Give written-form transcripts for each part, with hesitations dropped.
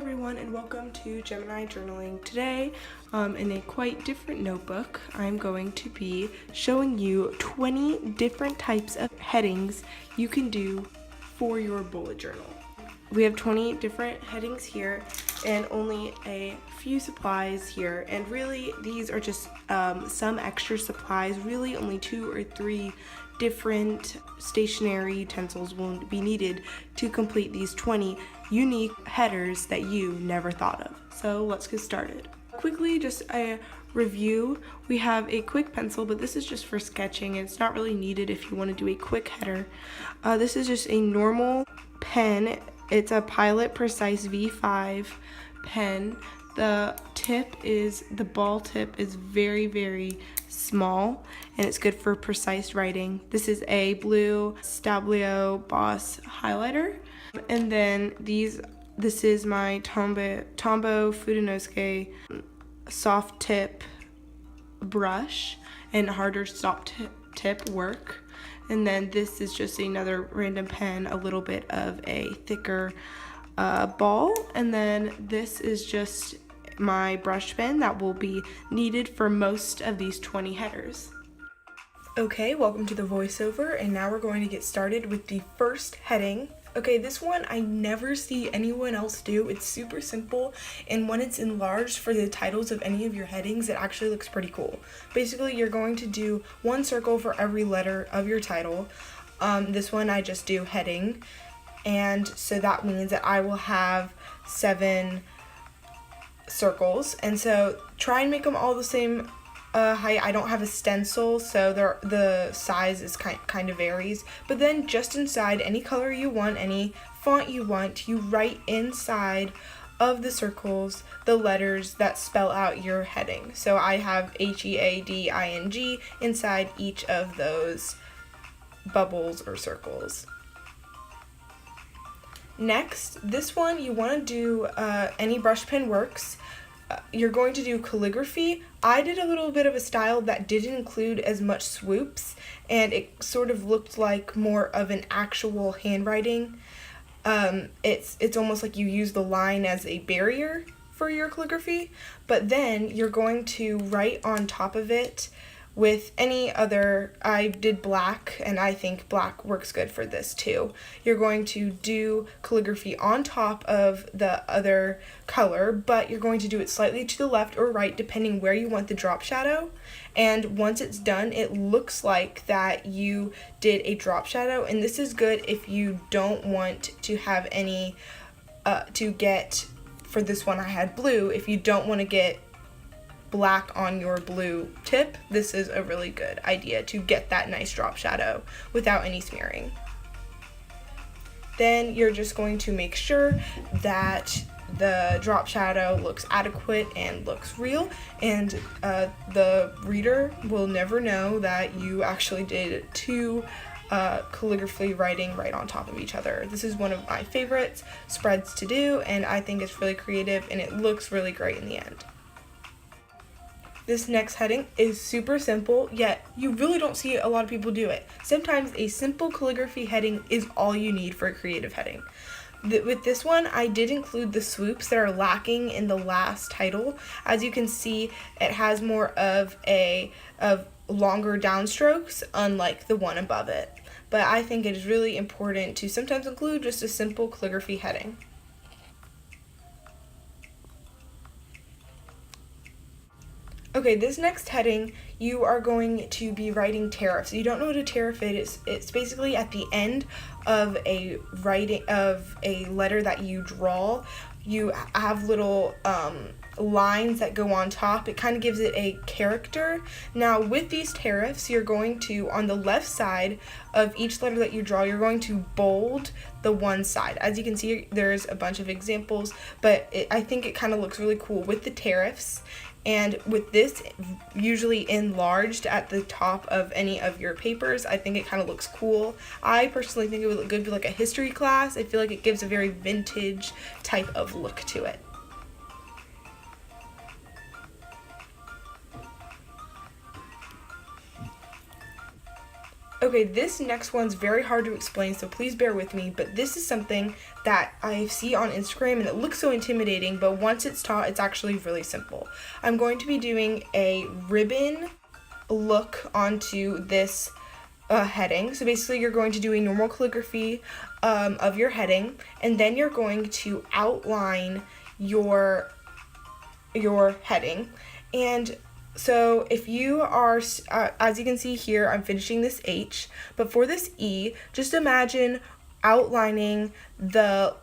everyone, and welcome to Gemini Journaling. Today, in a quite different notebook, I'm going to be showing you 20 different types of headings you can do for your bullet journal. We have 20 different headings here and only a few supplies here, and really these are just some extra supplies. Really only 2 or 3 different stationery utensils will be needed to complete these 20 unique headers that you never thought of. So let's get started. Quickly, just a review. We have a quick pencil, but this is just for sketching. It's not really needed if you want to do a quick header. This is just a normal pen. It's a Pilot Precise V5 pen. The ball tip is very, very small, and it's good for precise writing. This is a blue Stabilo Boss highlighter. And then this is my Tombow Fudenosuke soft tip brush and harder soft tip work. And then this is just another random pen, a little bit of a thicker ball. And then this is just my brush pen that will be needed for most of these 20 headers. Okay, welcome to the voiceover, and now we're going to get started with the first heading. Okay, this one I never see anyone else do. It's super simple, and when it's enlarged for the titles of any of your headings, it actually looks pretty cool. Basically, you're going to do one circle for every letter of your title. This one I just do heading, and so that means that I will have 7 circles, and so try and make them all the same height. I don't have a stencil, so the size is kind of varies, but then just inside, any color you want, any font you want, you write inside of the circles the letters that spell out your heading. So I have HEADING inside each of those bubbles or circles. Next, this one you want to do any brush pen works. You're going to do calligraphy. I did a little bit of a style that didn't include as much swoops, and it sort of looked like more of an actual handwriting. It's almost like you use the line as a barrier for your calligraphy, but then you're going to write on top of it with any other. I did black, and I think black works good for this too. You're going to do calligraphy on top of the other color, but you're going to do it slightly to the left or right depending where you want the drop shadow. And once it's done, it looks like that you did a drop shadow, and this is good if you don't want to have any for this one I had blue. If you don't want to get black on your blue tip, this is a really good idea to get that nice drop shadow without any smearing. Then you're just going to make sure that the drop shadow looks adequate and looks real, and the reader will never know that you actually did 2 calligraphy writing right on top of each other. This is one of my favorite spreads to do, and I think it's really creative and it looks really great in the end. This next heading is super simple, yet you really don't see a lot of people do it. Sometimes a simple calligraphy heading is all you need for a creative heading. With this one, I did include the swoops that are lacking in the last title. As you can see, it has more of longer downstrokes, unlike the one above it. But I think it is really important to sometimes include just a simple calligraphy heading. Okay, this next heading, you are going to be writing tariffs. You don't know what a tariff is. It's basically at the end of a letter that you draw. You have little lines that go on top. It kind of gives it a character. Now, with these tariffs, you're going to, on the left side of each letter that you draw, you're going to bold the one side. As you can see, there's a bunch of examples, but I think it kind of looks really cool with the tariffs. And with this usually enlarged at the top of any of your papers, I think it kind of looks cool. I personally think it would look good for like a history class. I feel like it gives a very vintage type of look to it. Okay, this next one's very hard to explain, so please bear with me, but this is something that I see on Instagram and it looks so intimidating, but once it's taught, it's actually really simple. I'm going to be doing a ribbon look onto this heading. So basically you're going to do a normal calligraphy of your heading, and then you're going to outline your heading. And so if you are, as you can see here, I'm finishing this H, but for this E, just imagine outlining the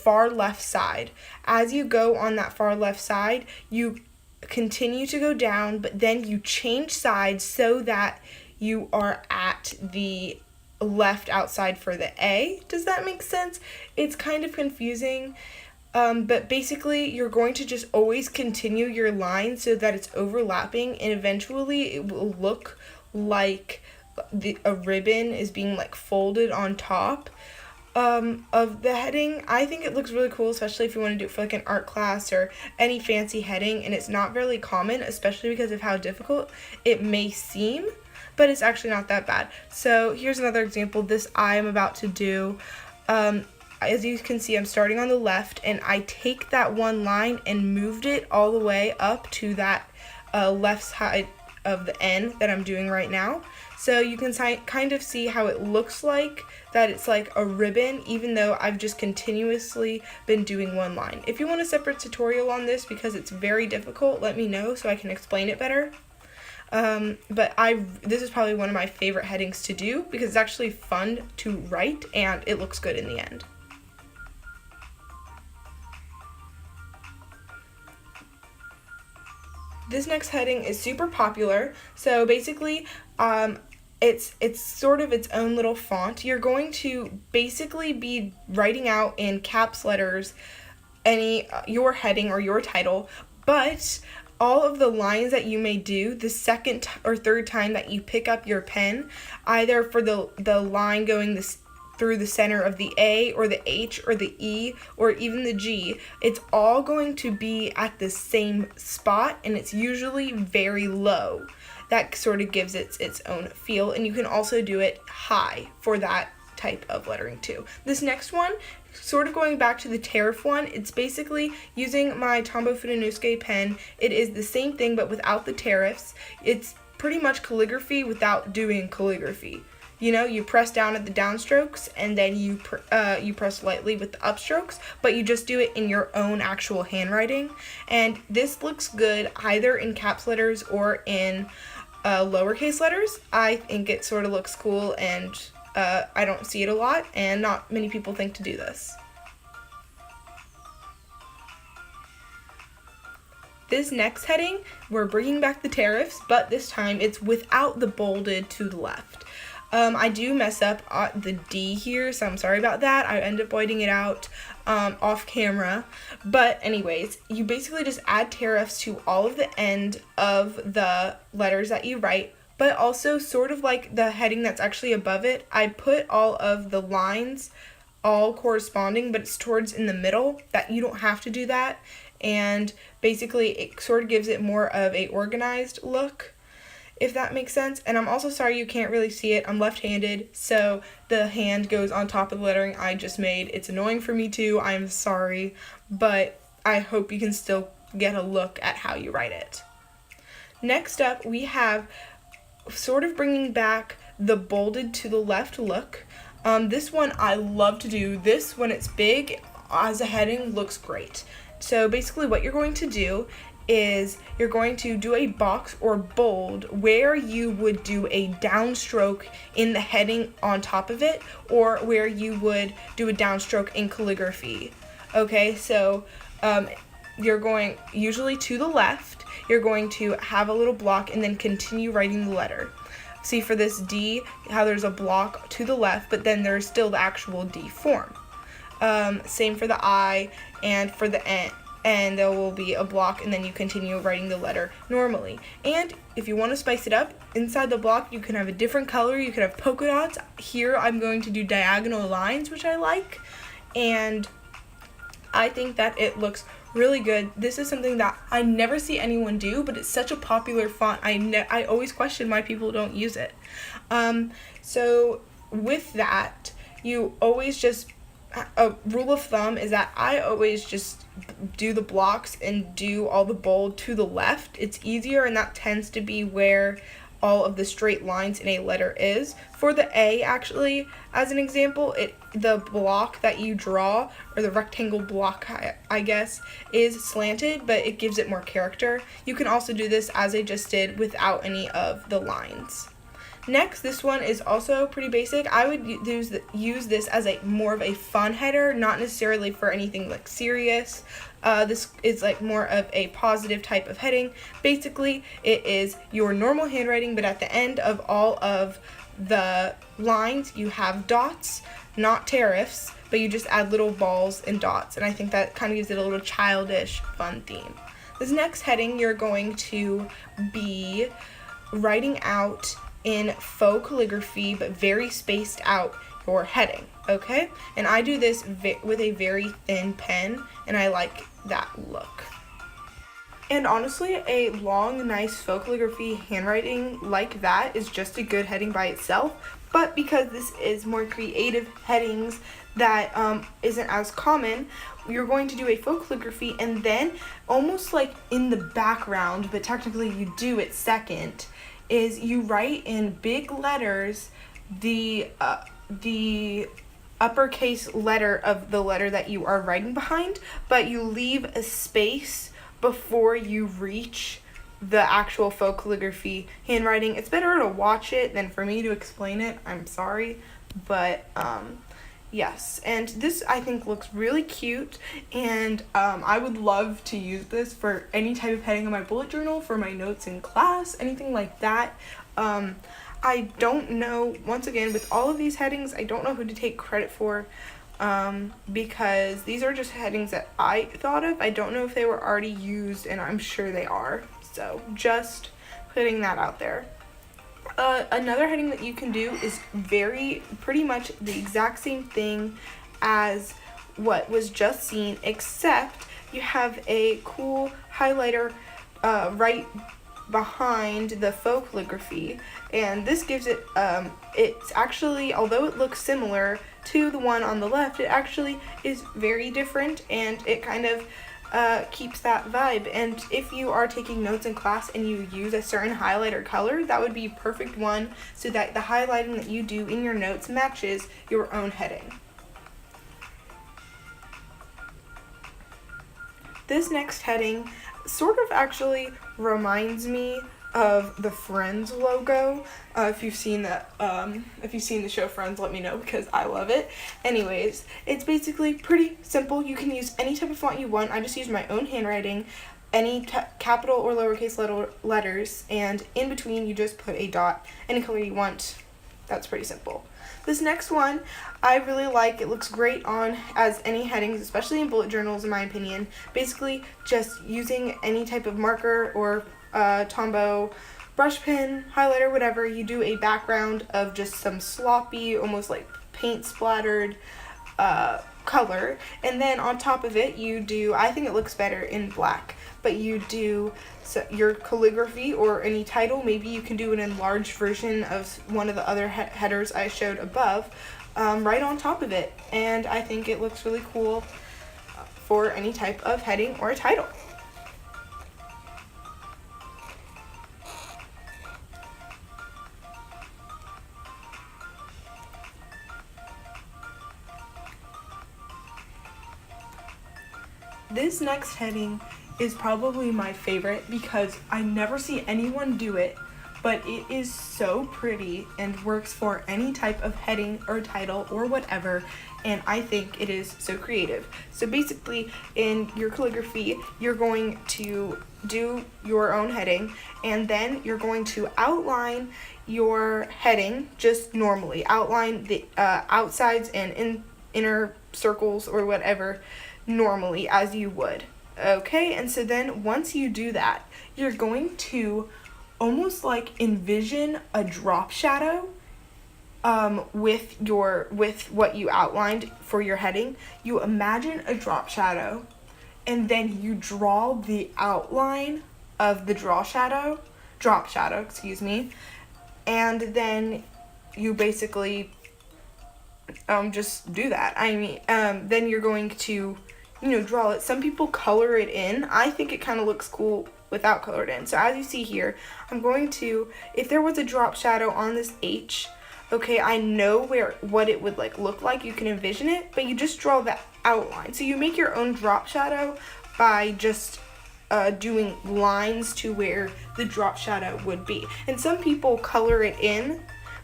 far left side. As you go on that far left side, you continue to go down, but then you change sides so that you are at the left outside for the A. Does that make sense? It's kind of confusing. But basically, you're going to just always continue your line so that it's overlapping, and eventually it will look like a ribbon is being like folded on top of the heading. I think it looks really cool, especially if you want to do it for like an art class or any fancy heading, and it's not really common, especially because of how difficult it may seem, but it's actually not that bad. So here's another example. This I am about to do. As you can see, I'm starting on the left, and I take that one line and moved it all the way up to that left side of the N that I'm doing right now. So you can kind of see how it looks like that it's like a ribbon, even though I've just continuously been doing one line. If you want a separate tutorial on this because it's very difficult, let me know so I can explain it better. But this is probably one of my favorite headings to do because it's actually fun to write and it looks good in the end. This next heading is super popular. So basically, it's sort of its own little font. You're going to basically be writing out in caps letters your heading or your title, but all of the lines that you may do the second or third time that you pick up your pen, either for the line going through the center of the A or the H or the E or even the G, it's all going to be at the same spot, and it's usually very low. That sort of gives it its own feel, and you can also do it high for that type of lettering too. This next one, sort of going back to the tariff one, it's basically using my Tombow Fudenosuke pen. It is the same thing but without the tariffs. It's pretty much calligraphy without doing calligraphy. You know, you press down at the downstrokes and then you press lightly with the upstrokes, but you just do it in your own actual handwriting. And this looks good either in caps letters or in lowercase letters. I think it sort of looks cool, and I don't see it a lot, and not many people think to do this. This next heading, we're bringing back the tariffs, but this time it's without the bolded to the left. I do mess up the D here, so I'm sorry about that. I end up whiting it out off camera. But anyways, you basically just add tariffs to all of the end of the letters that you write, but also sort of like the heading that's actually above it, I put all of the lines all corresponding, but it's towards in the middle, that you don't have to do that. And basically it sort of gives it more of a organized look, if that makes sense. And I'm also sorry you can't really see it. I'm left-handed, so the hand goes on top of the lettering I just made. It's annoying for me too. I'm sorry, but I hope you can still get a look at how you write it. Next up, we have sort of bringing back the bolded to the left look. This one I love to do. This, when it's big as a heading, looks great. So basically what you're going to do is you're going to do a box or bold where you would do a downstroke in the heading on top of it, or where you would do a downstroke in calligraphy. Okay, so you're going usually to the left, you're going to have a little block and then continue writing the letter. See for this D, how there's a block to the left, but then there's still the actual D form. Same for the I and for the N. And there will be a block, and then you continue writing the letter normally. And if you want to spice it up, inside the block you can have a different color. You could have polka dots. Here I'm going to do diagonal lines, which I like, and I think that it looks really good. This is something that I never see anyone do, but it's such a popular font. I always question why people don't use it. So with that, you always just, a rule of thumb is that I always just do the blocks and do all the bold to the left. It's easier, and that tends to be where all of the straight lines in a letter is. For the A, actually, as an example, the block that you draw, or the rectangle block, I guess, is slanted, but it gives it more character. You can also do this as I just did without any of the lines. Next, this one is also pretty basic. I would use this as more of a fun header, not necessarily for anything like serious. This is like more of a positive type of heading. Basically, it is your normal handwriting, but at the end of all of the lines, you have dots, not tariffs, but you just add little balls and dots, and I think that kind of gives it a little childish, fun theme. This next heading, you're going to be writing out in faux calligraphy, but very spaced out, your heading, okay? And I do this with a very thin pen, and I like that look. And honestly, a long, nice faux calligraphy handwriting like that is just a good heading by itself, but because this is more creative headings that isn't as common, you're going to do a faux calligraphy, and then almost like in the background, but technically you do it second, is you write in big letters the uppercase letter of the letter that you are writing behind, but you leave a space before you reach the actual faux calligraphy handwriting. It's better to watch it than for me to explain it. I'm sorry, but yes, and this I think looks really cute, and I would love to use this for any type of heading on my bullet journal, for my notes in class, anything like that. I don't know, once again, with all of these headings, I don't know who to take credit for, because these are just headings that I thought of. I don't know if they were already used, and I'm sure they are, so just putting that out there. Another heading that you can do is pretty much the exact same thing as what was just seen, except you have a cool highlighter right behind the faux calligraphy, and this gives it, it's actually, although it looks similar to the one on the left, it actually is very different, and it kind of keeps that vibe. And if you are taking notes in class and you use a certain highlighter color, that would be a perfect one, so that the highlighting that you do in your notes matches your own heading. This next heading sort of actually reminds me of the Friends logo. If you've seen the show Friends, let me know, because I love it. Anyways, it's basically pretty simple. You can use any type of font you want. I just use my own handwriting, any capital or lowercase letters, and in between you just put a dot, any color you want. That's pretty simple. This next one I really like. It looks great on as any headings, especially in bullet journals in my opinion. Basically just using any type of marker or Tombow brush pen, highlighter, whatever. You do a background of just some sloppy, almost like paint splattered color, and then on top of it you do, I think it looks better in black, but you do your calligraphy or any title. Maybe you can do an enlarged version of one of the other headers I showed above right on top of it, and I think it looks really cool for any type of heading or a title. This next heading is probably my favorite because I never see anyone do it, but it is so pretty and works for any type of heading or title or whatever, and I think it is so creative. So basically, in your calligraphy, you're going to do your own heading, and then you're going to outline your heading just normally. Outline the outsides and inner circles or whatever normally as you would. Okay, and so then once you do that, you're going to almost like envision a drop shadow with what you outlined for your heading. You imagine a drop shadow, and then you draw the outline of the drop shadow, excuse me, and then you basically just do that. I mean, then you're going to, draw it. Some people color it in. I think it kind of looks cool without colored in. So as you see here, I'm going to, if there was a drop shadow on this H, okay, I know what it would look like. You can envision it, but you just draw the outline. So you make your own drop shadow by just doing lines to where the drop shadow would be. And some people color it in,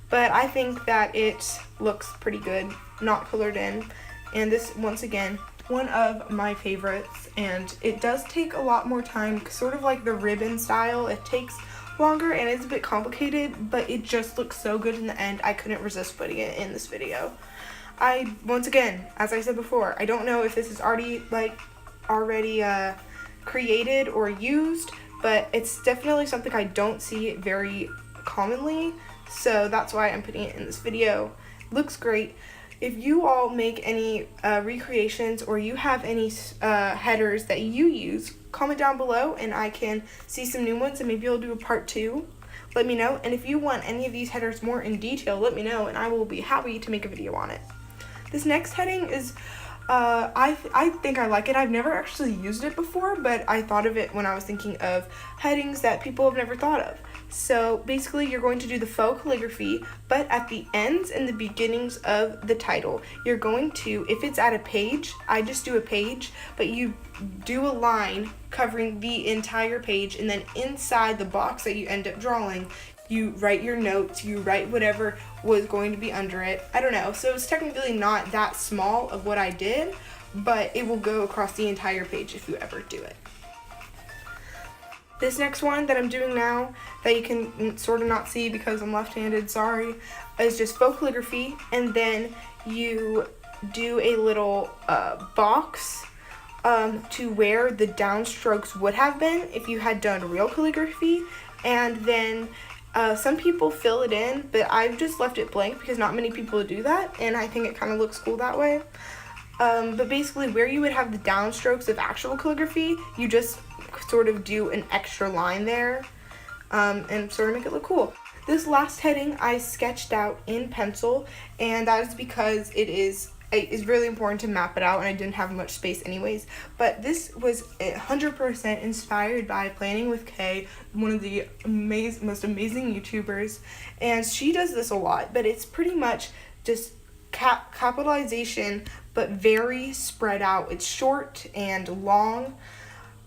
but I think that it looks pretty good not colored in. And this, once again, one of my favorites, and it does take a lot more time, sort of like the ribbon style. It takes longer and it's a bit complicated, but it just looks so good in the end. I couldn't resist putting it in this video. Once again, as I said before, I don't know if this is already created or used, but it's definitely something I don't see very commonly, so that's why I'm putting it in this video. It looks great. If you all make any recreations or you have any headers that you use, comment down below and I can see some new ones and maybe I'll do a part 2. Let me know. And if you want any of these headers more in detail, let me know and I will be happy to make a video on it. This next heading is, I think I like it. I've never actually used it before, but I thought of it when I was thinking of headings that people have never thought of. So basically you're going to do the faux calligraphy, but at the ends and the beginnings of the title, you're going to, if it's at a page, I just do a page, but you do a line covering the entire page, and then inside the box that you end up drawing, you write your notes, you write whatever was going to be under it. I don't know, so it's technically not that small of what I did, but it will go across the entire page if you ever do it. This next one that I'm doing now, that you can sort of not see because I'm left-handed, sorry, is just faux calligraphy, and then you do a little box to where the downstrokes would have been if you had done real calligraphy, and then some people fill it in, but I've just left it blank because not many people do that, and I think it kind of looks cool that way. But basically where you would have the downstrokes of actual calligraphy, you just sort of do an extra line there and sort of make it look cool. This last heading I sketched out in pencil, and that is because it's really important to map it out, and I didn't have much space anyways. But this was 100% inspired by Planning with Kay, one of the most amazing YouTubers, and she does this a lot, but it's pretty much just capitalization, but very spread out. It's short and long,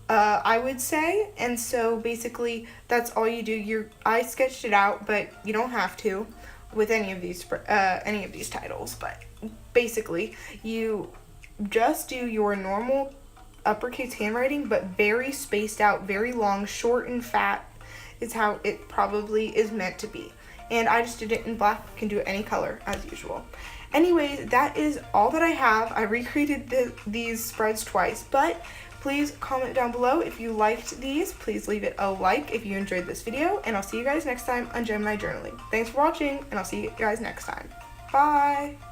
I would say, and so basically that's all you do. I sketched it out, but you don't have to with any of these titles, but basically you just do your normal uppercase handwriting, but very spaced out, very long, short and fat is how it probably is meant to be. And I just did it in black. You can do it any color as usual. Anyways, that is all that I have. I recreated these spreads twice, but please comment down below if you liked these. Please leave it a like if you enjoyed this video, and I'll see you guys next time on Gemini Journaling. Thanks for watching, and I'll see you guys next time. Bye!